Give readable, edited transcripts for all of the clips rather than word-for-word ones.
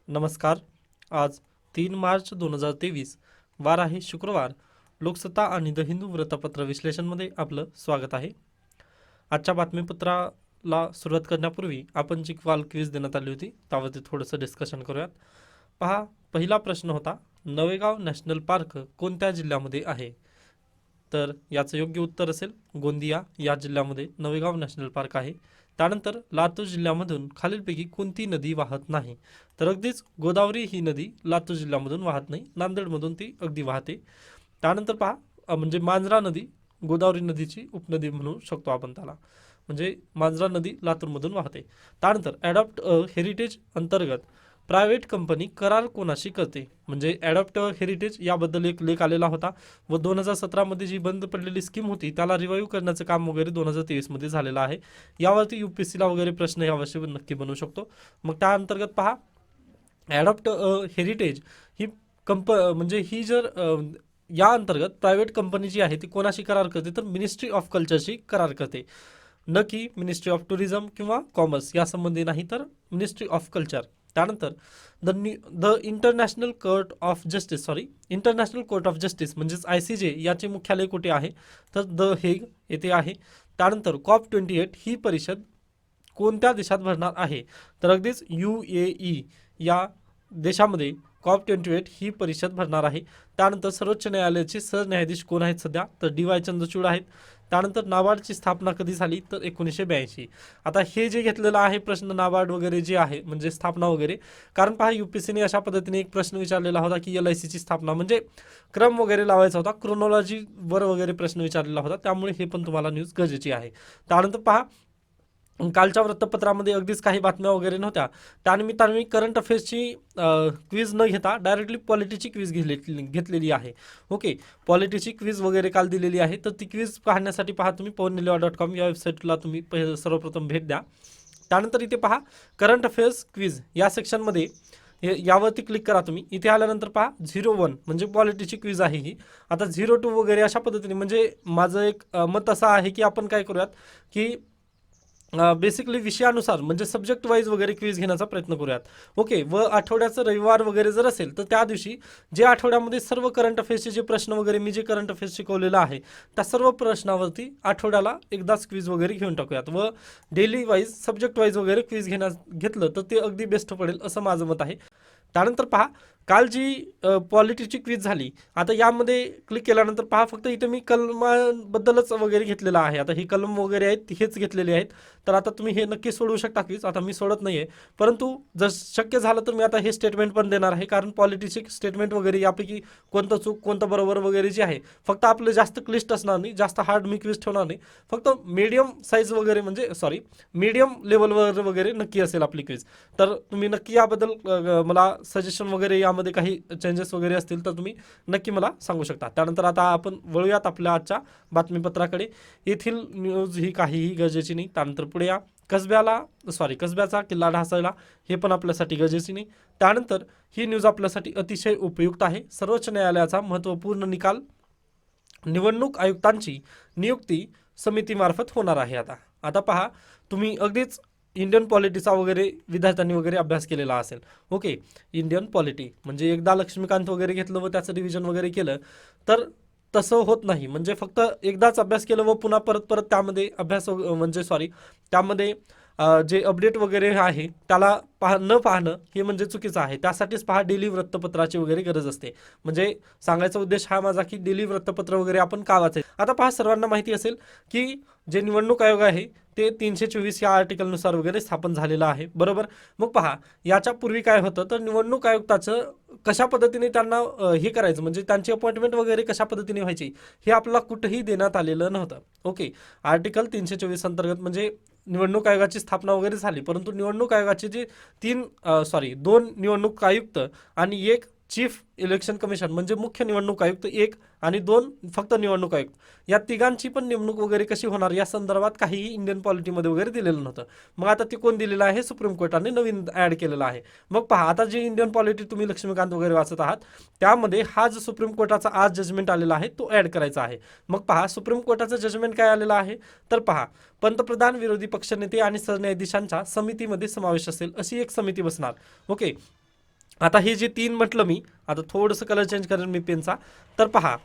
नमस्कार. आज 3 मार्च 2023 वार आहे शुक्रवार. लोकसत्ता आणि द हिंदू वृत्तपत्र विश्लेषणमध्ये आपलं स्वागत आहे. आजच्या बातमीपत्राला सुरुवात करण्यापूर्वी आपण जी क्विज देण्यात आली होती त्यावरती थोडंसं डिस्कशन करूयात. पहा, पहिला प्रश्न होता, नवेगाव नॅशनल पार्क कोणत्या जिल्ह्यामध्ये आहे? तर याचं योग्य उत्तर असेल गोंदिया या जिल्ह्यामध्ये नवेगाव नॅशनल पार्क आहे. त्यानंतर लातूर जिल्ह्यामधून खालीलपैकी कोणती नदी वाहत नाही? तर अगदीच गोदावरी ही नदी लातूर जिल्ह्यामधून वाहत नाही, नांदेडमधून ती अगदी वाहते. त्यानंतर पहा, म्हणजे मांजरा नदी गोदावरी नदीची उपनदी म्हणू शकतो आपण त्याला, म्हणजे मांजरा नदी लातूरमधून वाहते. त्यानंतर ॲडॉप्ट हेरिटेज अंतर्गत प्रायव्हेट कंपनी करार कोणाशी करते? म्हणजे ॲडॉप्ट हेरिटेज याबद्दल एक लेख आलेला होता व 2017मध्ये जी बंद पडलेली स्कीम होती त्याला रिवाईव्ह करण्याचं काम वगैरे 2023मध्ये झालेलं आहे. यावरती UPSCला वगैरे प्रश्न यावर्षी नक्की बनवू शकतो. मग त्या अंतर्गत पहा, ॲडॉप्ट हेरिटेज ही म्हणजे ही जर या अंतर्गत प्रायव्हेट कंपनी जी आहे ती कोणाशी करार करते? तर मिनिस्ट्री ऑफ कल्चरशी करार करते, न की मिनिस्ट्री ऑफ टुरिझम किंवा कॉमर्स या संबंधी नाही, तर मिनिस्ट्री ऑफ कल्चर. त्यानंतर the international court of justice म्हणजेच ICJ याचे मुख्यालय कुठे आहे? तर द हेग येथे आहे. त्यानंतर COP28 ही परिषद कोणत्या देशात भरणार आहे? तर अगदीच UAE या देशामध्ये COP28 ही परिषद भरणार आहे. त्यानंतर सर्वोच्च न्यायालयाचे सरन्यायाधीश कोण आहेत सध्या? तर DY चंद्रचूड आहेत. त्यानंतर नाबार्डची स्थापना कधी झाली? तर 1982. आता हे जे घेतलेलं आहे प्रश्न नाबार्ड वगैरे जे आहे म्हणजे स्थापना वगैरे, कारण पहा UPSCने अशा पद्धतीने एक प्रश्न विचारलेला होता की LICची स्थापना, म्हणजे क्रम वगैरे लावायचा होता, क्रोनॉलॉजीवर वगैरे प्रश्न विचारलेला होता, त्यामुळे हे पण तुम्हाला न्यूज गरजेची आहे. त्यानंतर पहा, कालच्या वृत्तपत्रामध्ये अगदीच काही बातम्या वगैरे नव्हत्या, त्यानिमित्ताने मी करंट अफेअर्सची क्विज न घेता डायरेक्टली पॉलिटीची क्विज घेतलेली आहे. ओके, पॉलिटीची क्विज वगैरे काल दिलेली आहे, तर ती क्विज पाहण्यासाठी पहा तुम्ही पवननिलवा.com या वेबसाईटला तुम्ही सर्वप्रथम भेट द्या. त्यानंतर इथे पहा करंट अफेअर्स क्विज या सेक्शनमध्ये यावरती क्लिक करा तुम्ही. इथे आल्यानंतर पहा 01 म्हणजे पॉलिटीची क्विज आहे ही. आता 02 वगैरे अशा पद्धतीने, म्हणजे माझं एक मत असं आहे की आपण काय करूयात की बेसिकली विषयानुसार म्हणजे सब्जेक्ट वाईज वगैरे क्विज घेण्याचा प्रयत्न करूयात. ओके, व आठवड्याचं रविवार वगैरे जर असेल तर त्या दिवशी जे आठवड्यामध्ये सर्व करंट अफेअर्सचे जे प्रश्न वगैरे मी जे करंट अफेअर्स शिकवलेलं आहे त्या सर्व प्रश्नावरती आठवड्याला एकदाच क्विज वगैरे घेऊन टाकूयात व डेली वाईज सब्जेक्ट वाईज वगैरे क्विज घेतलं तर ते अगदी बेस्ट पडेल असं माझं मत आहे. त्यानंतर पहा, काल जी पॉलिटीची क्विज झाली, आता यामध्ये क्लिक केल्यानंतर पहा फक्त इथे मी कलमाबद्दलच वगैरे घेतलेलं आहे. आता ही कलम वगैरे आहेत हेच घेतलेले आहेत, तर आता तुम्ही हे नक्की सोडवू शकता क्विज. आता मी सोडत नाही आहे, परंतु जर शक्य झालं तर मी आता हे स्टेटमेंट पण देणार आहे, कारण पॉलिटीची स्टेटमेंट वगैरे यापैकी कोणतं चूक कोणतं बरोबर वगैरे जे आहे, फक्त आपलं जास्त क्लिष्ट असणार नाही, जास्त हार्ड मी क्विज ठेवणार नाही, फक्त मीडियम साईज वगैरे म्हणजे मीडियम लेवलवर वगैरे नक्की असेल आपली क्विज. तर तुम्ही नक्की याबद्दल मला सजेशन वगैरे यामध्ये काही चेंजेस वगैरे असतील तर तुम्ही नक्की मला सांगू शकता. त्यानंतर आता आपण वळूयात आपल्या आजच्या बातमीपत्राकडे. येथील न्यूज ही काहीही गरजेची नाही. त्यानंतर पुढे या, कसब्याचा किल्ला ढासळला, हे पण आपल्यासाठी गरजेची नाही. त्यानंतर ही न्यूज आपल्यासाठी अतिशय उपयुक्त आहे. सर्वोच्च न्यायालयाचा महत्त्वपूर्ण निकाल, निवडणूक आयुक्तांची नियुक्ती समितीमार्फत होणार आहे. आता पहा, तुम्ही अगदीच इंडियन पॉलिटीचा वगैरे विद्यार्थ्यांनी वगैरे अभ्यास केलेला असेल. ओके, इंडियन पॉलिटी म्हणजे एकदा लक्ष्मीकांत वगैरे घेतलं व त्याचं रिव्हिजन वगैरे केलं तर तसं होत नाही. म्हणजे फक्त एकदाच अभ्यास केलं व पुन्हा परत त्यामध्ये त्यामध्ये जे अपडेट वगैरे आहे त्याला न पाहणं हे म्हणजे चुकीचं आहे. त्यासाठीच पहा डेली वृत्तपत्राची वगैरे गरज असते. म्हणजे सांगायचा उद्देश हा माझा की डेली वृत्तपत्र वगैरे आपण का वाचायचं. आता पहा, सर्वांना माहिती असेल की जे निवडणूक आयोग आहे ते 324 या आर्टिकलनुसार वगैरे स्थापन झालेलं आहे, बरोबर. मग पहा, याच्या पूर्वी काय होतं तर निवडणूक आयुक्ताचं कशा पद्धतीने त्यांना हे करायचं, म्हणजे त्यांची अपॉइंटमेंट वगैरे कशा पद्धतीने व्हायची हे आपल्याला कुठेही देण्यात आलेलं नव्हतं. ओके, आर्टिकल 324 अंतर्गत म्हणजे निवडणूक आयोगाची स्थापना वगैरे झाली, परंतु निवडणूक आयोगाचे जे 2 निवडणूक आयुक्त आणि 1 चीफ इलेक्शन कमिशन म्हणजे मुख्य निवडणूक आयुक्त 1 आणि 2 फक्त निवडणूक आयुक्त, या तिघांची पण नेमणूक वगैरे कशी होणार या संदर्भात काहीही इंडियन पॉलिटीमध्ये वगैरे दिलेलं नव्हतं. मग आता ते कोण दिलेलं आहे? सुप्रीम कोर्टाने नवीन ॲड केलेलं आहे. मग पहा, आता जी इंडियन पॉलिटी तुम्ही लक्ष्मीकांत वगैरे वाचत आहात त्यामध्ये हा जो सुप्रीम कोर्टाचा आज जजमेंट आलेला आहे तो ॲड करायचा आहे. मग पहा, सुप्रीम कोर्टाचं जजमेंट काय आलेलं आहे तर पहा, पंतप्रधान, विरोधी पक्षनेते आणि सरन्यायाधीशांच्या समितीमध्ये समावेश असेल अशी एक समिती बसणार. ओके, आता हे जे 3 म्हटलं मी, आता थोडंसं कलर चेंज करेन मी पेनचा. तर पहा,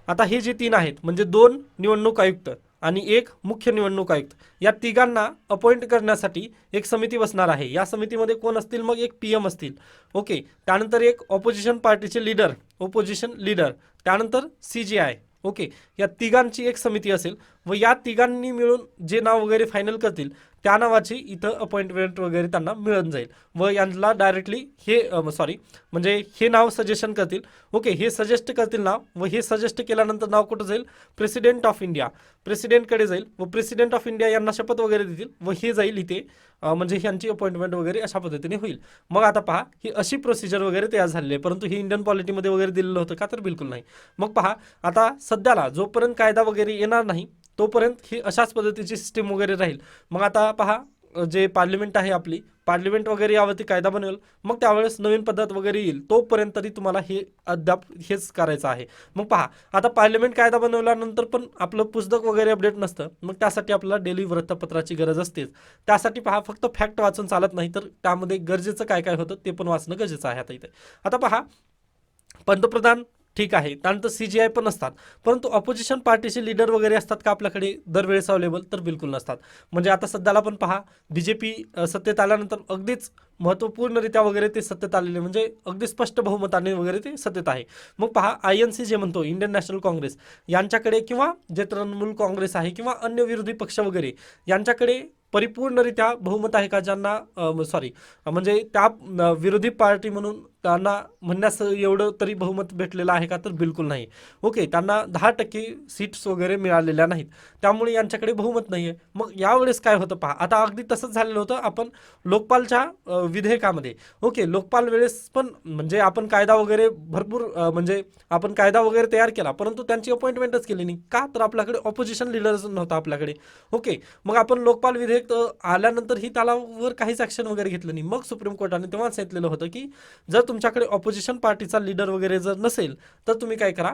आता हे जे 3 आहेत म्हणजे 2 निवडणूक आयुक्त आणि 1 मुख्य निवडणूक आयुक्त, या तिघांना अपॉइंट करण्यासाठी एक समिती बसणार आहे. या समितीमध्ये कोण असतील? मग एक PM असतील. ओके, त्यानंतर एक ऑपोजिशन पार्टीचे लीडर, ऑपोजिशन लीडर, त्यानंतर CGI. ओके, या तिघांची एक समिती असेल व या तिघांनी मिळून जे नाव वगैरे फायनल करतील त्या नावाची इथं अपॉइंटमेंट वगैरे त्यांना मिळून जाईल व यांना डायरेक्टली हे म्हणजे हे नाव सजेशन करतील. ओके, हे सजेस्ट करतील नाव व हे सजेस्ट केल्यानंतर नाव कुठं जाईल? प्रेसिडेंट ऑफ इंडिया, प्रेसिडेंटकडे जाईल व प्रेसिडेंट ऑफ इंडिया यांना शपथ वगैरे देतील व हे जाईल इथे म्हणजे ह्यांची अपॉइंटमेंट वगैरे अशा पद्धतीने होईल. मग आता पहा, ही अशी प्रोसिजर वगैरे तयार झालेली आहे. परंतु हे इंडियन पॉलिटीमध्ये वगैरे दिलेलं होतं का? तर बिलकुल नाही. मग पहा, आता सध्याला जोपर्यंत कायदा वगैरे येणार नाही तोपर्यंत ही अशाच पद्धतीची सिस्टीम वगैरे राहील. मग आता पहा, जे पार्लिमेंट आहे आपली, पार्लिमेंट वगैरे यावरती कायदा बनवेल, मग त्यावेळेस नवीन पद्धत वगैरे येईल. तोपर्यंत तरी तुम्हाला हे अद्याप हेच करायचं आहे. मग पहा, आता पार्लिमेंट कायदा बनवल्यानंतर पण आपलं पुस्तक वगैरे अपडेट नसतं. मग त्यासाठी आपल्याला डेली वृत्तपत्राची गरज असतेच. त्यासाठी पहा, फक्त फॅक्ट वाचून चालत नाही, तर त्यामध्ये गरजेचं काय काय होतं ते पण वाचणं गरजेचं आहे. आता इथे आता पहा, पंतप्रधान ठीक आहे, त्यानंतर CGI पण असतात, परंतु ऑपोजिशन पार्टीचे लीडर वगैरे असतात का आपल्याकडे दरवेळेस अवेलेबल? तर बिलकुल नसतात. म्हणजे आता सध्याला पण पहा, BJP सत्तेत आल्यानंतर अगदीच महत्त्वपूर्णरित्या वगैरे ते सत्तेत आलेले, म्हणजे अगदी स्पष्ट बहुमताने वगैरे ते सत्तेत आहे. मग पहा, INC जे म्हणतो, इंडियन नॅशनल काँग्रेस, यांच्याकडे किंवा जे तृणमूल काँग्रेस आहे किंवा अन्य विरोधी पक्ष वगैरे यांच्याकडे परिपूर्णरित्या बहुमत आहे का? ज्यांना म्हणजे त्या विरोधी पार्टी म्हणून त्यांना म्हणण्यास एवढं तरी बहुमत भेटलेलं आहे का? तर बिलकुल नाही. ओके, त्यांना 10% सीट्स वगैरे मिळालेल्या नाहीत, त्यामुळे यांच्याकडे बहुमत नाही आहे. मग यावेळेस काय होतं पहा, आता अगदी तसंच झालेलं होतं आपण लोकपालच्या विधेयकामध्ये. ओके, लोकपाल वेळेस पण म्हणजे आपण कायदा वगैरे भरपूर म्हणजे आपण कायदा वगैरे तयार केला, परंतु त्यांची अपॉइंटमेंटच केली नाही का? तर आपल्याकडे ऑपोजिशन लीडरच नव्हता आपल्याकडे. ओके, मग आपण लोकपाल विधेयक आल्यानंतरही त्यावर काहीच ॲक्शन वगैरे घेतलं नाही. मग सुप्रीम कोर्टाने तेव्हा सांगितलेलं होतं की जर तुमच्याकडे ऑपोजिशन पार्टीचा लीडर वगैरे जर नसेल तर तुम्ही काय करा,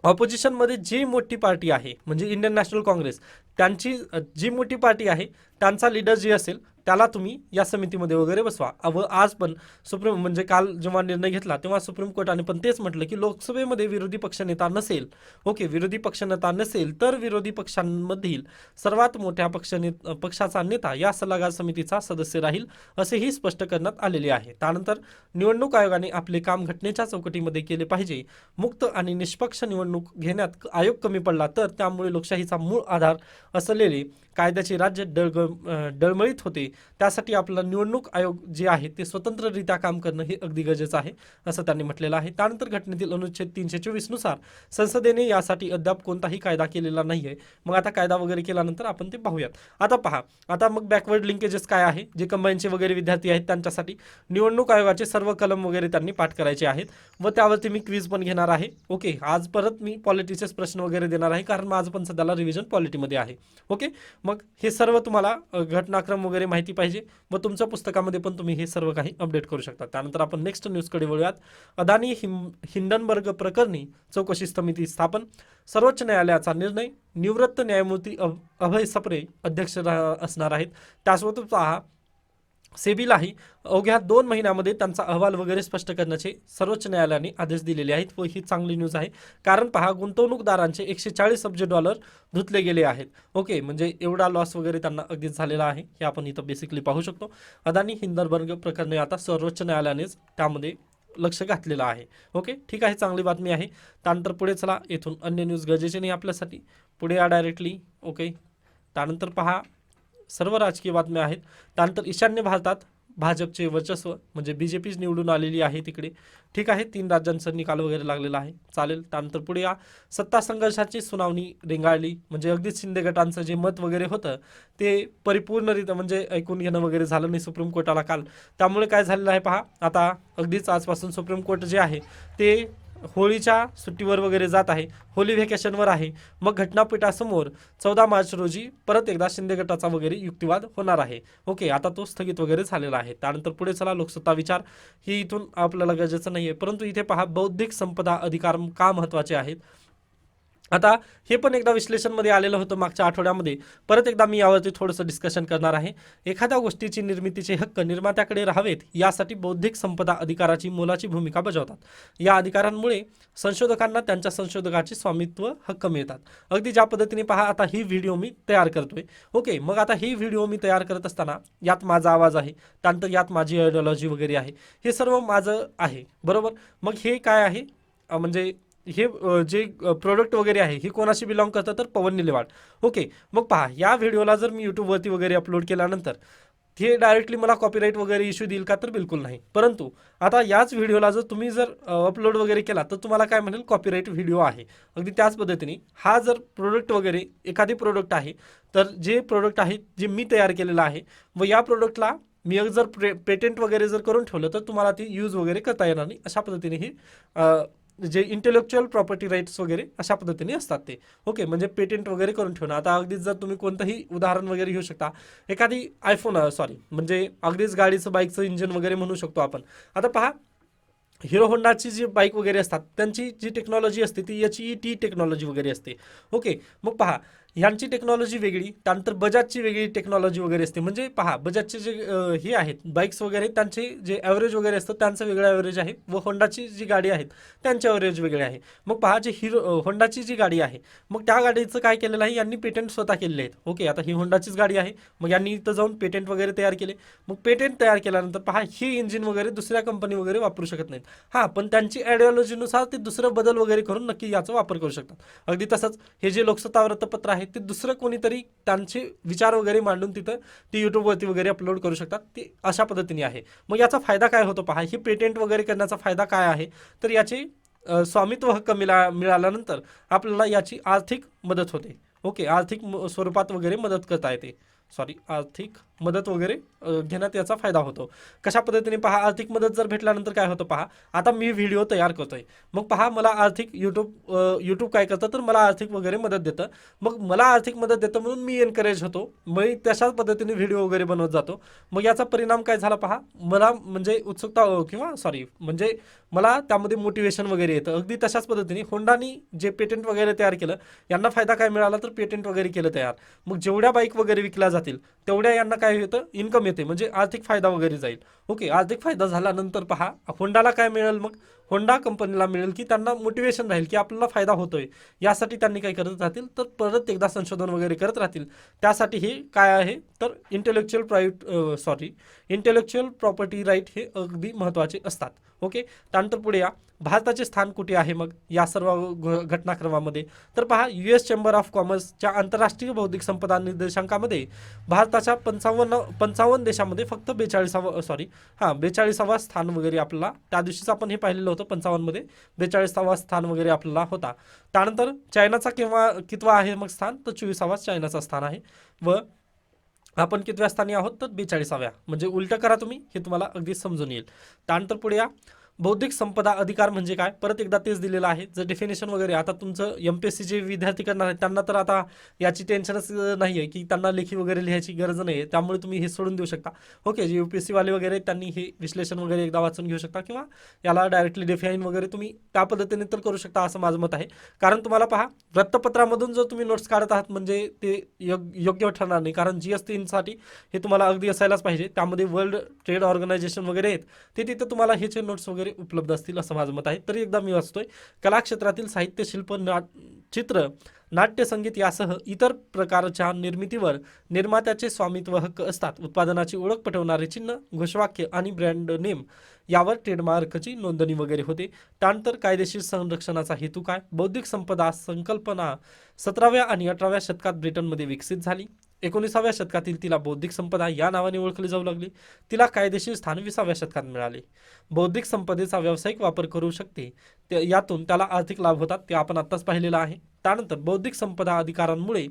ऑपोजिशनमध्ये जी मोठी पार्टी आहे म्हणजे इंडियन नॅशनल काँग्रेस, त्यांची जी मोठी पार्टी आहे त्यांचा लीडर जे असेल त्याला तुम्ही या समितीमध्ये वगैरे बसवा. व आज पण सुप्रीम म्हणजे काल जेव्हा निर्णय घेतला तेव्हा सुप्रीम कोर्टाने पण तेच म्हटलं की लोकसभेमध्ये विरोधी पक्षनेता नसेल, ओके, विरोधी पक्षनेता नसेल तर विरोधी पक्षांमधील सर्वात मोठ्या पक्षाचा नेता या सल्लागार समितीचा सदस्य राहील, असेही स्पष्ट करण्यात आलेले आहे. त्यानंतर निवडणूक आयोगाने आपले काम घटनेच्या चौकटीमध्ये केले पाहिजे. मुक्त आणि निष्पक्ष निवडणूक घेण्यात आयोग कमी पडला तर त्यामुळे लोकशाहीचा मूळ आधार असलेले कायद्याचे राज्य डळमळीत होते. त्यासाठी आपला निवडणूक आयोग जे आहे ते स्वतंत्ररित्या काम करणं हे अगदी गरजेचं आहे, असं त्यांनी म्हटलेलं आहे. त्यानंतर घटनेतील अनुच्छेद 324 नुसार संसदेने यासाठी अद्याप कोणताही कायदा केलेला नाही आहे. मग आता कायदा वगैरे केल्यानंतर आपण ते पाहूयात. आता पहा, आता मग बॅकवर्ड लिंकेजेस काय आहे, जे कंबाईनचे वगैरे विद्यार्थी आहेत त्यांच्यासाठी निवडणूक आयोगाचे सर्व कलम वगैरे त्यांनी पाठ करायचे आहेत व त्यावरती मी क्विज पण घेणार आहे. ओके, आज परत मी पॉलिटीचेच प्रश्न वगैरे देणार आहे कारण माझं पण सध्याला रिव्हिजन पॉलिटीमध्ये आहे. ओके, मग हे सर्व तुम्हाला घटनाक्रम वगैरे माहिती पाहिजे व तुमच्या पुस्तकामध्ये पण तुम्ही हे सर्व काही अपडेट करू शकता. त्यानंतर आपण नेक्स्ट न्यूजकडे वळूयात. अदानी हिंडनबर्ग प्रकरणी चौकशी समिती स्थापन, सर्वोच्च न्यायालयाचा निर्णय, निवृत्त न्यायमूर्ती अभय सप्रे अध्यक्ष असणार आहेत. त्यासोबतच पहा, सेबीलाही अवघ्या 2 महिन्यामध्ये त्यांचा अहवाल वगैरे स्पष्ट करण्याचे सर्वोच्च न्यायालयाने आदेश दिलेले आहेत व ही चांगली न्यूज आहे कारण पहा, गुंतवणूकदारांचे $140 अब्ज धुतले गेले आहेत. ओके, म्हणजे एवढा लॉस वगैरे त्यांना अगदीच झालेला आहे, हे आपण इथं बेसिकली पाहू शकतो. अदानी हिंडनबर्ग प्रकरणी आता सर्वोच्च न्यायालयानेच त्यामध्ये लक्ष घातलेलं आहे. ओके, ठीक आहे, चांगली बातमी आहे. त्यानंतर पुढे चला, येथून अन्य न्यूज गरजेचे नाही आपल्यासाठी, पुढे या डायरेक्टली. ओके, त्यानंतर पहा, सर्व राजकीय बातम्या आहेत. त्यानंतर ईशान्य भारतात भाजपचे वर्चस्व म्हणजे BJP निवडून आलेली आहे तिकडे. ठीक आहे, 3 राज्यांचा निकाल वगैरे लागलेला आहे, चालेल. त्यानंतर पुढे या सत्ता संघर्षाची सुनावणी रेंगाळली, म्हणजे अगदीच शिंदे गटांचं जे मत वगैरे होतं ते परिपूर्णरित्या म्हणजे ऐकून घेणं वगैरे झालं नाही सुप्रीम कोर्टाला काल. त्यामुळे काय झालेलं आहे पहा, आता अगदीच आजपासून सुप्रीम कोर्ट जे आहे ते होळीच्या सुट्टीवर वगैरे जात आहे, होली व्हॅकेशनवर आहे. मग घटनापीठासमोर 14 मार्च रोजी परत एकदा शिंदे गटाचा वगैरे युक्तिवाद होणार आहे. ओके, आता तो स्थगित वगैरे झालेला आहे. त्यानंतर पुढे चला, लोकसत्ता विचार ही इथून आपल्याला गरजेचं नाही आहे, परंतु इथे पहा, बौद्धिक संपदा अधिकार का महत्त्वाचे आहेत. आता हे पण एकदा विश्लेषणमध्ये आलेलं होतं मागच्या आठवड्यामध्ये. परत एकदा मी यावरती थोडंसं डिस्कशन करणार आहे. एखाद्या गोष्टीची निर्मितीचे हक्क निर्मात्याकडे राहावेत यासाठी बौद्धिक संपदा अधिकाराची मोलाची भूमिका बजावतात. या अधिकारांमुळे संशोधकांना त्यांच्या संशोधकाचे स्वामित्व हक्क मिळतात. अगदी ज्या पद्धतीने पहा, आता ही व्हिडिओ मी तयार करतोय. ओके, मग आता ही व्हिडिओ मी तयार करत असताना यात माझा आवाज आहे, त्यानंतर यात माझी आयडिओलॉजी वगैरे आहे, हे सर्व माझं आहे, बरोबर. मग हे काय आहे, म्हणजे हे जे प्रोडक्ट वगैरे आहे हे कोणाशी बिलॉंग करतं, तर पवन निलेवाड. ओके, मग पहा, या व्हिडिओला जर मी यूट्यूबवरती वगैरे अपलोड केल्यानंतर हे डायरेक्टली मला कॉपीराईट वगैरे इश्यू देईल का, तर बिलकुल नाही. परंतु आता याच व्हिडिओला जर तुम्ही जर अपलोड वगैरे केला तर तुम्हाला काय म्हणेल, कॉपीराईट व्हिडिओ आहे. अगदी त्याच पद्धतीने हा जर प्रोडक्ट वगैरे एखादी प्रोडक्ट आहे, तर जे प्रोडक्ट आहे जे मी तयार केलेलं आहे व या प्रोडक्टला मी जर पेटेंट वगैरे जर करून ठेवलं तर तुम्हाला ती यूज वगैरे करता येणार नाही. अशा पद्धतीने ही जे इंटेलेक्च्युअल प्रॉपर्टी राईट्स वगैरे अशा पद्धतीने असतात ते. ओके, म्हणजे पेटेंट वगैरे करून ठेवणं. आता अगदीच जर तुम्ही कोणतंही उदाहरण वगैरे घेऊ शकता, एखादी आयफोन म्हणजे अगदीच गाडीचं बाईकचं इंजिन वगैरे म्हणू शकतो आपण. आता पहा, हिरो होंडाची जी बाईक वगैरे असतात त्यांची जी टेक्नॉलॉजी असते ती टी टेक्नॉलॉजी वगैरे असते. ओके, मग पहा, ह्यांची टेक्नॉलॉजी वेगळी, त्यानंतर बजाजची वेगळी टेक्नॉलॉजी वगैरे असते. म्हणजे पहा, बजाजचे जे हे आहेत बाईक्स वगैरे त्यांचे जे ॲव्हरेज वगैरे असतं त्यांचं वेगळं ॲव्हरेज आहे व होंडाची जी गाडी आहेत त्यांचे ॲव्हरेज वेगळे आहे. मग पहा, जे होंडाची जी गाडी आहे, मग त्या गाडीचं काय केलेलं आहे, यांनी पेटेंट स्वतः केलेले आहेत. ओके, आता ही होंडाचीच गाडी आहे, मग यांनी इथं जाऊन पेटेंट वगैरे तयार केले. मग पेटेंट तयार केल्यानंतर पहा, ही इंजिन वगैरे दुसऱ्या कंपनी वगैरे वापरू शकत नाहीत. हां, पण त्यांची आयडिओलॉजीनुसार ते दुसरं बदल वगैरे करून नक्की याचा वापर करू शकतात. अगदी तसंच हे जे लोकसत्ता वृत्तपत्र आहे ते दुसरं कोणीतरी त्यांचे विचार वगैरे मांडून तिथं ती यूट्यूबवरती वगैरे अपलोड करू शकतात. ते अशा पद्धतीने आहे. मग याचा फायदा काय होतो पहा, ही पेटेंट वगैरे करण्याचा फायदा काय आहे, तर याची स्वामित्व हक्क मिळाल्यानंतर आपल्याला याची आर्थिक मदत होते. ओके, आर्थिक स्वरूपात वगैरे मदत करता येते. आर्थिक मदत वगैरे घेण्यात याचा फायदा होतो. कशा पद्धतीने पहा, आर्थिक मदत जर भेटल्यानंतर काय होतं पहा, आता मी व्हिडिओ तयार करतोय, मग पहा मला आर्थिक यूट्यूब काय करतं, तर मला आर्थिक वगैरे मदत देतं. मग मला आर्थिक मदत देतं म्हणून मी एनकरेज होतो, मग तशाच पद्धतीने व्हिडिओ वगैरे बनवत जातो. मग याचा परिणाम काय झाला पहा, मला म्हणजे उत्सुकता किंवा म्हणजे मला त्यामध्ये मोटिवेशन वगैरे येतं. अगदी तशाच पद्धतीने होंडानी जे पेटेंट वगैरे तयार केलं, यांना फायदा काय मिळाला, तर पेटेंट वगैरे केलं तयार. मग जेवढ्या बाईक वगैरे विकल्या जातील तेवढ्या यांना काय होतं, इन्कम येते, म्हणजे आर्थिक फायदा वगैरे जाईल. ओके, आर्थिक फायदा झाल्यानंतर पहा, होंडाला काय मिळेल, मग होंडा कंपनीला मिळेल की त्यांना मोटिवेशन राहील की आपल्याला फायदा होतोय. यासाठी त्यांनी काय करत राहतील, तर परत एकदा संशोधन वगैरे करत राहतील. त्यासाठी हे काय आहे, तर इंटेलेक्च्युअल प्रॉपर्टी राईट हे अगदी महत्त्वाचे असतात. ओके, त्यानंतर पुढे या, भारताचे स्थान कुठे आहे मग या सर्व घटनाक्रमामध्ये, तर पहा, US चेंबर ऑफ कॉमर्सच्या आंतरराष्ट्रीय बौद्धिक संपदा निर्देशांकामध्ये भारताच्या 55 देशामध्ये फक्त 42वा स्थान वगैरे आपल्याला, त्या दिवशीच आपण हे पाहिलेलं होतं, 55मध्ये 42वा स्थान वगैरे आपल्याला होता. त्यानंतर चायनाचा कितवा आहे मग स्थान, तर 24वा चायनाचा स्थान आहे. व आपण कितव्या स्थानी आहोत, तर 42व्या. म्हणजे उलटं करा तुम्ही, हे तुम्हाला अगदी समजून येईल. त्यानंतर पुढे या, बौद्धिक संपदा अधिकार म्हणजे काय, परत एकदा तेच दिलेलं आहे. जर डेफिनेशन वगैरे, आता तुमचं MPSC जे विद्यार्थी करणार आहेत त्यांना तर आता याची टेन्शनच नाही आहे की त्यांना लेखी वगैरे लिहायची गरज नाही आहे, त्यामुळे तुम्ही हे सोडून देऊ शकता. ओके, जे UPSC वाले वगैरे त्यांनी हे विश्लेषण वगैरे एकदा वाचून घेऊ शकता, किंवा याला डायरेक्टली डिफाईन वगैरे तुम्ही त्या पद्धतीने तर करू शकता, असं माझं मत आहे. कारण तुम्हाला पहा, वृत्तपत्रामधून जर तुम्ही नोट्स काढत आहात म्हणजे ते योग्य ठरणार नाही. कारण GS3साठी हे तुम्हाला अगदी असायलाच पाहिजे. त्यामध्ये वर्ल्ड ट्रेड ऑर्गनायझेशन वगैरे आहेत, ते तिथं तुम्हाला ह्याचे नोट्स वगैरे उपलब्ध असतील, असं माझं मत आहे. तरी एकदा मी वाचतोय, कला क्षेत्रातील साहित्य, शिल्प, चित्र, नाट्य, संगीत यासह इतर प्रकारच्या निर्मितीवर निर्मात्याचे स्वामित्व हक्क असतात. उत्पादनाची ओळख पटवणारे चिन्ह, घोषवाक्य आणि ब्रँड नेम यावर ट्रेडमार्कची नोंदणी वगैरे होते. त्यानंतर कायदेशीर संरक्षणाचा हेतू काय, बौद्धिक संपदा संकल्पना 17व्या आणि 18व्या शतकात ब्रिटनमध्ये विकसित झाली. 19व्या शतकातील तिला बौद्धिक संपदा या नावाने ओळखली जाऊ लागली. तिला कायदेशीर स्थान 20व्या शतकात मिळाले. बौद्धिक संपदेचा व्यावसायिक वापर करू शकते, यातून त्याला आर्थिक लाभ होतात, ते आपण आत्ताच पाहिलेलं आहे. त्यानंतर बौद्धिक संपदा अधिकारांमुळे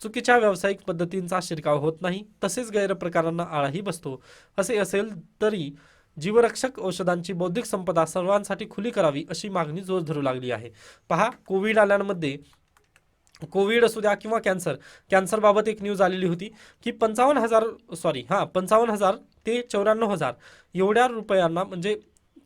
चुकीच्या व्यावसायिक पद्धतींचा शिरकाव होत नाही, तसेच गैरप्रकारांना आळाही बसतो. असे असेल तरी जीवरक्षक औषधांची बौद्धिक संपदा सर्वांसाठी खुली करावी अशी मागणी जोर धरू लागली आहे. पहा, कोविड आल्यामध्ये, कोविड असू द्या किंवा कॅन्सरबाबत एक न्यूज आलेली होती की 55,000 ते 94,000 एवढ्या रुपयांना, म्हणजे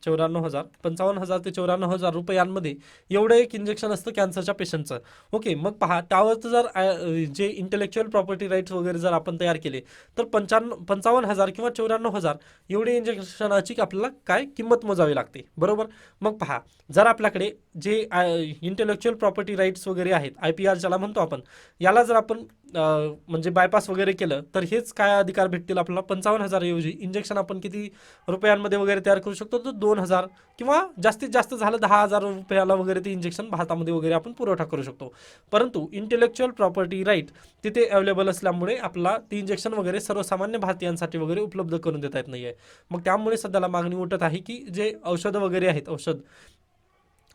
94,000 55,000 ते 94,000 रुपयांमध्ये एवढं एक इंजेक्शन असतं कॅन्सरच्या पेशंटचं. ओके, मग पहा त्यावर जर जे इंटेलेक्च्युअल प्रॉपर्टी राईट्स वगैरे जर आपण तयार केले तर 55,000 किंवा 94,000 एवढे इंजेक्शनाची आपल्याला काय किंमत मोजावी लागते, बरोबर. मग पहा जर आपल्याकडे जे इंटेलेक्च्युअल प्रॉपर्टी राईट्स वगैरे आहेत, IPR ज्याला म्हणतो आपण, याला जर आपण म्हणजे बायपास वगैरे केलं तर हेच काय अधिकार भेटतील आपल्याला. 55,000 ऐवजी इंजेक्शन आपण किती रुपयांमध्ये वगैरे तयार करू शकतो, तर 2,000 किंवा जास्तीत जास्त झालं 10,000 रुपयाला वगैरे ते इंजेक्शन भारतामध्ये वगैरे आपण पुरवठा करू शकतो. परंतु इंटेलेक्च्युअल प्रॉपर्टी राईट तिथे अवेलेबल असल्यामुळे आपल्याला ती इंजेक्शन वगैरे सर्वसामान्य भारतीयांसाठी वगैरे उपलब्ध करून देता येत नाही आहे. मग त्यामुळे सध्याला मागणी उठत आहे की जे औषधं वगैरे आहेत, औषध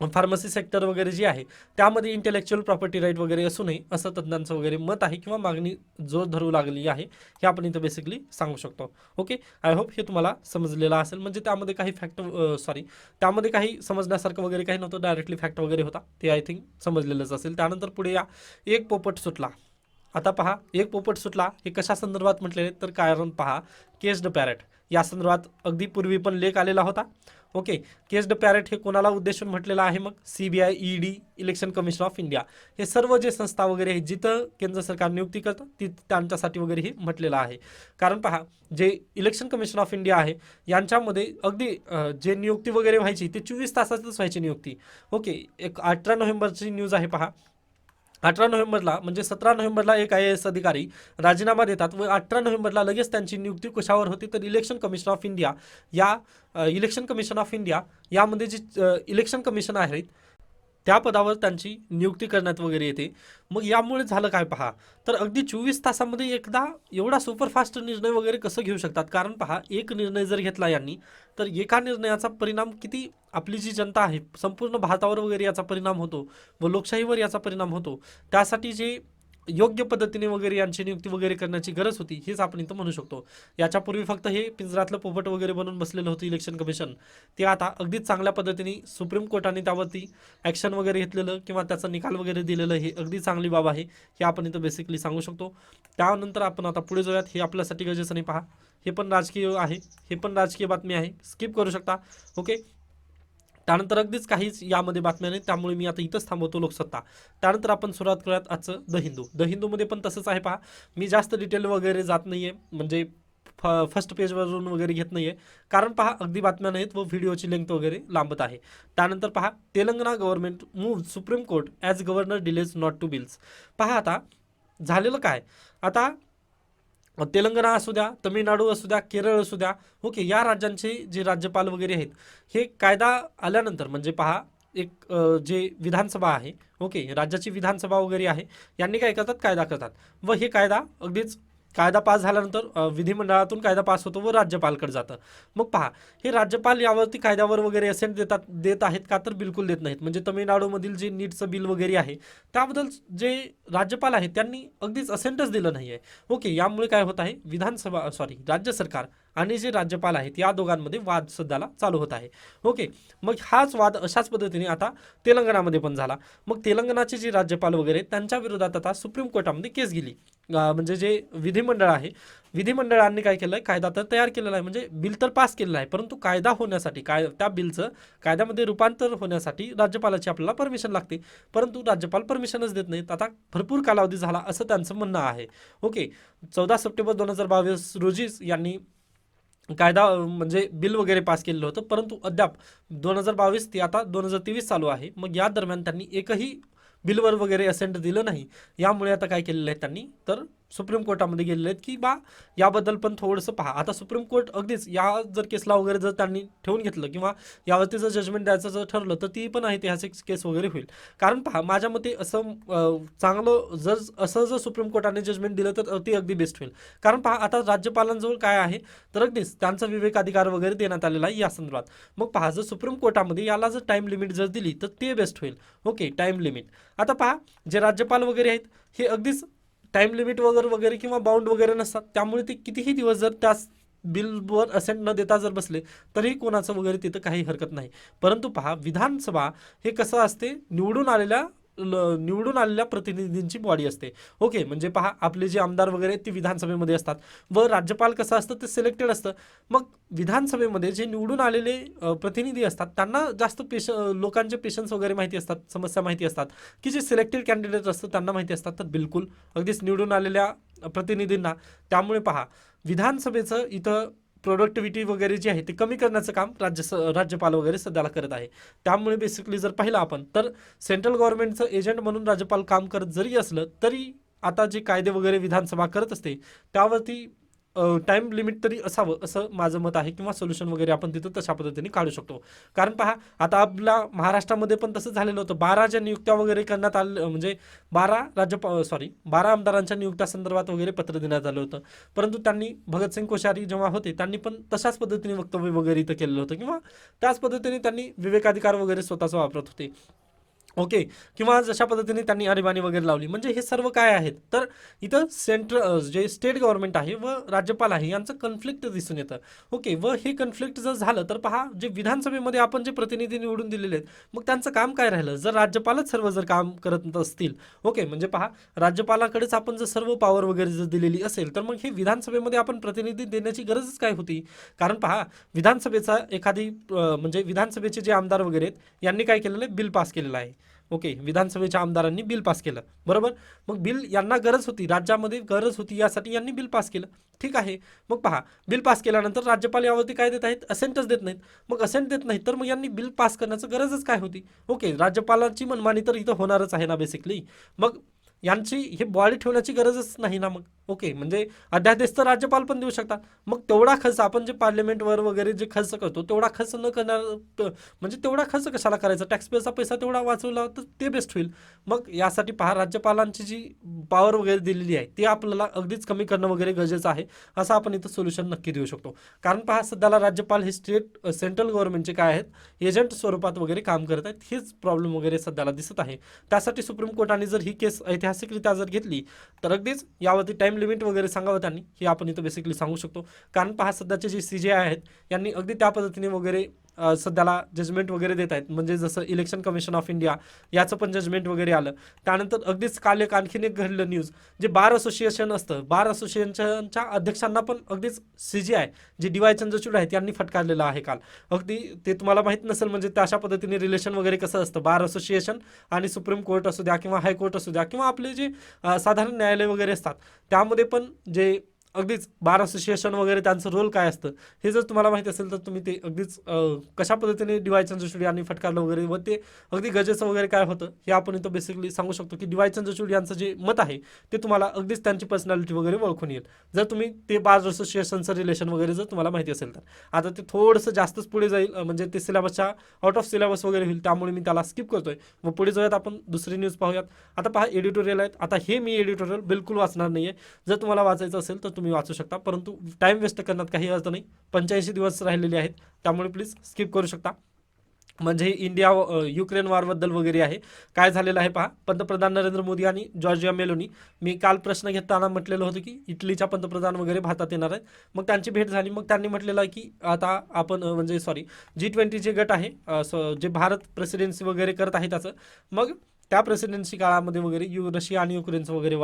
फार्मसी सेक्टर वगैरे जे आहे त्यामध्ये इंटेलेक्च्युअल प्रॉपर्टी राईट वगैरे असू नये असं तज्ज्ञांचं वगैरे मत आहे किंवा मागणी जोर धरू लागली आहे, हे आपण इथं बेसिकली सांगू शकतो. ओके, आय होप हे तुम्हाला समजलेलं असेल. म्हणजे त्यामध्ये काही त्यामध्ये काही समजण्यासारखं वगैरे काही नव्हतं, डायरेक्टली फॅक्ट वगैरे होता, ते आय थिंक समजलेलंच असेल. त्यानंतर पुढे या एक पोपट सुटला. आता पहा एक पोपट सुटला हे कशा संदर्भात म्हटलेले, तर कारण पहा केस्ड पॅरेट या संदर्भात अगदी पूर्वी पण लेख आलेला होता. ओके, केस्ड पॅरेट हे कोणाला उद्देशून म्हटलेलं आहे, मग CBI, ED, election commission of India, हे सर्व जे संस्था वगैरे आहेत जिथं केंद्र सरकार नियुक्ती करतं त्यांच्यासाठी वगैरे हे म्हटलेलं आहे. कारण पहा जे इलेक्शन कमिशन ऑफ इंडिया आहे यांच्यामध्ये अगदी जे नियुक्ती वगैरे व्हायची ती 24 तासातच व्हायची नियुक्ती. ओके, एक 18 नोव्हेंबरची न्यूज आहे पहा. 18 नोव्हेंबरला म्हणजे 17 नोव्हेंबरला एक IAS अधिकारी राजीनामा देतात व 18 नोव्हेंबरला लगेच त्यांची नियुक्ती कशावर होती, तर इलेक्शन कमिशन ऑफ इंडिया या इलेक्शन कमिशन ऑफ इंडिया यामध्ये जे इलेक्शन कमिशन आहेत त्या पदावर त्यांची नियुक्ती करण्यात वगैरे येते. मग यामुळे झालं काय पहा, तर अगदी 24 तासामध्ये एकदा एवढा सुपरफास्ट निर्णय वगैरे कसं घेऊ शकतात. कारण पहा एक निर्णय जर घेतला यांनी तर एका निर्णयाचा परिणाम किती आपली जी जनता आहे संपूर्ण भारतावर वगैरे याचा परिणाम होतो व लोकशाहीवर याचा परिणाम होतो. त्यासाठी जे योग्य पद्धतीने वगैरे यांची नियुक्ती वगैरे करण्याची गरज होती हेच आपण इथं म्हणू शकतो. याच्यापूर्वी फक्त हे पिंजरातलं पोपट वगैरे बनून बसलेलं होतं इलेक्शन कमिशन, ते आता अगदीच चांगल्या पद्धतीने सुप्रीम कोर्टाने त्यावरती ॲक्शन वगैरे घेतलेलं किंवा त्याचा निकाल वगैरे दिलेलं हे अगदी चांगली बाब आहे, हे आपण इथं बेसिकली सांगू शकतो. त्यानंतर आपण आता पुढे जाऊयात. हे आपल्यासाठी गरजेचं नाही पहा, हे पण राजकीय आहे, हे पण राजकीय बातमी आहे, स्किप करू शकता. ओके, त्यानंतर अगदीच काहीच यामध्ये बातम्या नाही, त्यामुळे मी आता इथंच थांबवतो लोकसत्ता. त्यानंतर आपण सुरुवात करूयात आजचं द हिंदू. द हिंदूमध्ये पण तसंच आहे पहा, मी जास्त डिटेल वगैरे जात नाही आहे, म्हणजे फर्स्ट पेजवरून वगैरे घेत नाही आहे, कारण पहा अगदी बातम्या नाहीत व व्हिडिओची लेंथ वगैरे लांबत आहे. त्यानंतर पहा Telangana government move supreme court as governor delays not to bills. पहा आता झालेलं काय, आता तेलंगणा असू द्या, तमिळनाडू असू द्या, केरळ असू द्या, ओके, या राज्यांचे जे राज्यपाल वगैरे आहेत हे कायदा आल्यानंतर म्हणजे पहा एक जे विधानसभा आहे, ओके, राज्याची विधानसभा वगैरे आहे, यांनी काय करतात कायदा करतात व हे कायदा अगदीच कायदा पास झाल्यानंतर विधिमंडळातून कायदा पास होतो व राज्यपालकडे जातं. मग पहा हे राज्यपाल यावरती कायद्यावर वगैरे असेंट देत आहेत का, तर बिलकुल देत नाहीत. म्हणजे तमिळनाडूमधील जे नीटचं बिल वगैरे आहे त्याबद्दल जे राज्यपाल आहेत त्यांनी अगदीच असेंटच दिलं नाही आहे. ओके, यामुळे काय होत आहे, राज्य सरकार आणि जे राज्यपाल आहेत या दोघांमध्ये वाद सध्याला चालू होत आहे. ओके, मग हाच वाद अशाच पद्धतीने आता तेलंगणामध्ये पण झाला. मग तेलंगणाचे जे राज्यपाल वगैरे त्यांच्या विरोधात आता सुप्रीम कोर्टामध्ये केस गेली. म्हणजे जे विधिमंडळ आहे, विधिमंडळांनी काय केलं आहे, कायदा तर तयार केलेला आहे, म्हणजे बिल तर पास केलेलं आहे, परंतु कायदा होण्यासाठी त्या बिलचं कायद्यामध्ये रूपांतर होण्यासाठी राज्यपालाची आपल्याला परमिशन लागते, परंतु राज्यपाल परमिशनच देत नाहीत. आता भरपूर कालावधी झाला असं त्यांचं म्हणणं आहे. ओके, 14 सप्टेंबर 2022 रोजीच यांनी कायदा म्हणजे बिल वगैरे पास केलेलं होतं, परंतु अद्याप 2022 ते आता 2023 चालू आहे. मग या दरम्यान त्यांनी एकही बिलवर वगैरे असेंट दिलं नाही. यामुळे आता काय केलेलं आहे त्यांनी, तर सुप्रीम कोर्टामध्ये गेलेले आहेत की याबद्दल पण थोडंसं पहा. आता सुप्रीम कोर्ट अगदीच या जर केसला वगैरे जर त्यांनी ठेवून घेतलं किंवा यावरती जर जजमेंट द्यायचं जर ठरलं तर ती पण ऐतिहासिक केस वगैरे होईल. कारण पहा माझ्या मते असं चांगलं जर सुप्रीम कोर्टाने जजमेंट दिलं तर ती अगदी बेस्ट होईल. कारण पहा आता राज्यपालांजवळ काय आहे, तर अगदीच त्यांचा विवेकाधिकार वगैरे देण्यात आलेला आहे या संदर्भात. मग पहा जर सुप्रीम कोर्टामध्ये याला जर टाईम लिमिट जर दिली तर ते बेस्ट होईल. Okay, time limit. आता पहा जे राज्यपाल वगैरे आहेत हे अगदीच टाईम लिमिट वगैरे किंवा बाउंड वगैरे नसतात, त्यामुळे ते कितीही दिवस जर त्या बिलवर असेंट न देता जर बसले तरी कोणाचं वगैरे तिथं काही हरकत नाही. परंतु पहा विधानसभा हे कसं असते, निवडून आलेल्या निवडून आलेल्या प्रतिनिधींची बॉडी असते. ओके, म्हणजे पहा आपले जे आमदार वगैरे आहेत ते विधानसभेमध्ये असतात व राज्यपाल कसं असतं ते सिलेक्टेड असतं. मग विधानसभेमध्ये जे निवडून आलेले प्रतिनिधी असतात त्यांना जास्त लोकांचे पेशन्स वगैरे माहिती असतात, समस्या माहिती असतात, की जे सिलेक्टेड कॅन्डिडेट असतात त्यांना माहिती असतात. तर बिलकुल अगदीच निवडून आलेल्या प्रतिनिधींना. त्यामुळे पहा विधानसभेचं इथं प्रोडक्टिव्हिटी वगैरे जी आहे ते कमी करण्याचं काम राज्यपाल वगैरे सध्याला करत आहे. त्यामुळे बेसिकली जर पाहिलं आपण तर सेंट्रल गव्हर्नमेंटचं एजंट म्हणून राज्यपाल काम करत जरी असलं तरी आता जे कायदे वगैरे विधानसभा करत असते त्यावरती टाईम लिमिट तरी असावं असं माझं मत आहे, किंवा सोल्युशन वगैरे आपण तिथं तशा पद्धतीने काढू शकतो. कारण पहा आता आपल्या महाराष्ट्रामध्ये पण तसं झालेलं होतं. 12 ज्या नियुक्त्या वगैरे करण्यात आल्या, म्हणजे 12 आमदारांच्या नियुक्त्या संदर्भात वगैरे पत्र देण्यात आलं होतं. परंतु त्यांनी भगतसिंग कोश्यारी जेव्हा होते त्यांनी पण तशाच पद्धतीने वक्तव्य वगैरे इथं केलेलं होतं, किंवा त्याच पद्धतीने त्यांनी विवेकाधिकार वगैरे स्वतःचा वापरत होते. ओके, किंवा जशा पद्धतीने त्यांनी आणीबाणी वगैरे लावली. म्हणजे हे सर्व काय आहेत तर इथं जे स्टेट गव्हर्नमेंट आहे व राज्यपाल आहे यांचं कन्फ्लिक्ट दिसून येतं. ओके, व हे कन्फ्लिक्ट जर झालं तर पहा जे विधानसभेमध्ये आपण जे प्रतिनिधी निवडून दिलेले आहेत मग त्यांचं काम काय राहिलं जर राज्यपालच सर्व जर काम करत असतील. ओके, म्हणजे पहा राज्यपालाकडेच आपण जर सर्व पॉवर वगैरे जर दिलेली असेल तर मग हे विधानसभेमध्ये आपण प्रतिनिधी देण्याची गरजच काय होती. कारण पहा विधानसभेचा म्हणजे विधानसभेचे जे आमदार वगैरे आहेत यांनी काय केलेलं आहे, बिल पास केलेलं आहे. ओके, विधानसभेच्या आमदारांनी बिल पास केलं, बरोबर. मग बिल यांना गरज होती, राज्यामध्ये गरज होती, यासाठी यांनी बिल पास केलं. ठीक आहे. मग पहा बिल पास केल्यानंतर राज्यपाल यावरती काय देत आहेत, असेंटच देत नाहीत. मग असेंट देत नाहीत तर मग यांनी बिल पास करण्याचं गरजच काय होती. ओके, राज्यपालांची मनमानी तर इथं होणारच आहे ना बेसिकली. मग यांची हे बॉडी ठेवण्याची गरजच नाही ना मग. ओके, म्हणजे अध्यादेश तर राज्यपाल पण देऊ शकतात. मग तेवढा खर्च आपण जे पार्लमेंटवर वगैरे जे खर्च करतो तेवढा खर्च न करणार, म्हणजे तेवढा खर्च कशाला करायचा, टॅक्सपेअरचा पैसा तेवढा वाचवला तर ते बेस्ट होईल. मग यासाठी पहा राज्यपालांची जी पॉवर वगैरे दिलेली आहे ती आपल्याला अगदीच कमी करणं वगैरे गरजेचं आहे, असं आपण इथं सोल्युशन नक्की देऊ शकतो. कारण पहा सध्याला राज्यपाल हे सेंट्रल गव्हर्नमेंटचे काय आहेत एजंट स्वरूपात वगैरे काम करत आहेत. हेच प्रॉब्लेम वगैरे सध्याला दिसत आहे. त्यासाठी सुप्रीम कोर्टाने जर ही केस ऐतिहासिकरित्या जर घेतली तर अगदीच यावरती टाइम लिमिट वगैरे सांगावं त्यांनी, हे आपण इथं बेसिकली सांगू शकतो. कारण पहा सध्याचे जे CJI आहेत यांनी अगदी त्या पद्धतीने वगैरे सध्याला जजमेंट वगैरे देत आहेत. म्हणजे जसं इलेक्शन कमिशन ऑफ इंडिया याचं पण जजमेंट वगैरे आलं. त्यानंतर अगदीच काल आणखीन एक घडलं न्यूज, जे बार असोसिएशन असतं, बार असोसिएशनच्या अध्यक्षांना पण अगदीच CJI जे DY चंद्रचूड आहेत यांनी फटकारलेलं आहे काल. अगदी ते तुम्हाला माहीत नसेल, म्हणजे अशा पद्धतीने रिलेशन वगैरे कसं असतं, बार असोसिएशन आणि सुप्रीम कोर्ट असू द्या किंवा हायकोर्ट असू द्या किंवा आपले जे साधारण न्यायालय वगैरे असतात त्यामध्ये पण जे अगदीच बार असोसिएशन वगैरे त्यांचं रोल काय असतं हे जर तुम्हाला माहिती असेल तर तुम्ही ते अगदीच कशा पद्धतीने DY चंद्रचूड यांनी फटकारलं वगैरे व ते अगदी गरजेचं वगैरे काय होतं हे आपण इथं बेसिकली सांगू शकतो, की DY चंद्रचूड यांचं जे मत आहे ते तुम्हाला अगदीच त्यांची पर्सनॅलिटी वगैरे ओळखून येईल जर तुम्ही ते बार असोसिएशनचं रिलेशन वगैरे जर तुम्हाला माहिती असेल तर. आता ते थोडंसं जास्तच पुढे जाईल, म्हणजे ते सिलेबसच्या आउट ऑफ सिलेबस वगैरे होईल, त्यामुळे मी त्याला स्किप करतोय. व पुढे जाऊयात आपण दुसरी न्यूज पाहूयात. आता पहा एडिटोरियल आहेत. आता हे मी एडिटोरियल बिलकुल वाचणार नाही आहे. जर तुम्हाला वाचायचं असेल तर तुम्ही वाचू शकता, परंतु टाइम वेस्ट करण्यात काही अर्थ नाही. 85 दिवस राहिलेले आहेत त्यामुळे प्लीज स्किप करू शकता. म्हणजे इंडिया युक्रेन वॉरबद्दल वगैरे आहे. काय झालेलं आहे पहा, पंतप्रधान नरेंद्र मोदी आणि जॉर्जिया मेलोनी, मी काल प्रश्न घेताना म्हटलेलं होतं की इटलीच्या पंतप्रधान वगैरे भारतात येणार आहेत. मग त्यांची भेट झाली. मग त्यांनी म्हटलेलं आहे की आता आपण म्हणजे G20 जे गट आहे, जे भारत प्रेसिडेन्सी वगैरे करत आहे त्याचं, मग त्या प्रेसिडेन्सी काळामध्ये वगैरे रशिया आणि युक्रेनचं वगैरे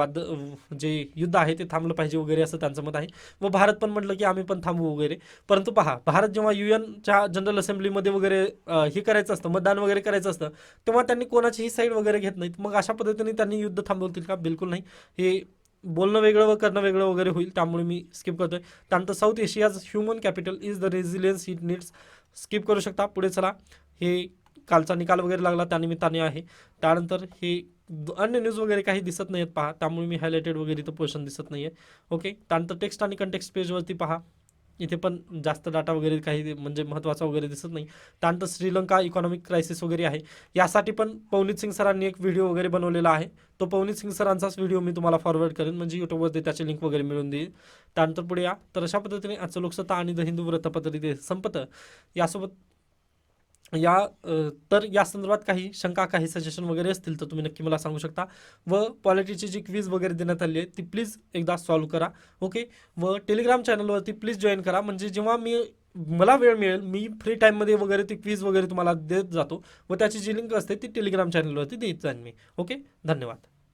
जे युद्ध आहे ते थांबलं पाहिजे वगैरे असं त्यांचं मत आहे. व भारत पण म्हटलं की आम्ही पण थांबू वगैरे. परंतु पहा भारत जेव्हा UNच्या जनरल असेंब्लीमध्ये वगैरे हे करायचं असतं, मतदान वगैरे करायचं असतं, तेव्हा त्यांनी कोणाचीही साईड वगैरे घेत नाहीत. मग अशा पद्धतीने त्यांनी युद्ध थांबवतील का? बिलकुल नाही. हे बोलणं वेगळं व करणं वेगळं वगैरे होईल, त्यामुळे मी स्किप करतोय. त्यानंतर south Asia's human capital is the resilience it needs, skip करू शकता. पुढे चला. हे कालचा निकाल वगैरे लागला त्यानिमित्ताने आहे. त्यानंतर हे अन्य न्यूज वगैरे काही दिसत नाहीत पहा, त्यामुळे मी हायलाइटेड वगैरे इथं पोर्शन दिसत नाही आहे. ओके, त्यानंतर टेक्स्ट आणि कंटेक्स्ट पेजवरती पहा, इथे पण जास्त डाटा वगैरे काही म्हणजे महत्त्वाचा वगैरे दिसत नाही. त्यानंतर श्रीलंका इकॉनॉमिक क्रायसिस वगैरे आहे, यासाठी पण पवनीत सिंग सरांनी एक व्हिडिओ वगैरे बनवलेला आहे. तो पवनीत सिंग सरांचाच व्हिडिओ मी तुम्हाला फॉरवर्ड करेन, म्हणजे यूट्यूबवरती त्याची लिंक वगैरे मिळून देईल. त्यानंतर पुढे या. तर अशा पद्धतीने आजचं लोकसत्ता आणि द हिंदू वृत्तपत्र इथे संपतं. यासोबत तर या संदर्भात काही शंका, काही सजेशन वगैरे असतील तर तुम्ही नक्की मला सांगू शकता. व पॉलिटीची जी क्विज वगैरे देण्यात आली आहे ती प्लीज एकदा सॉल्व्ह करा. ओके, व टेलिग्राम चॅनलवरती प्लीज जॉईन करा, म्हणजे जेव्हा मी मला वेळ मिळेल मी फ्री टाईममध्ये वगैरे ती क्विज वगैरे तुम्हाला देत जातो व त्याची जी लिंक असते ती टेलिग्राम चॅनलवरती देत जाईन मी. ओके, धन्यवाद.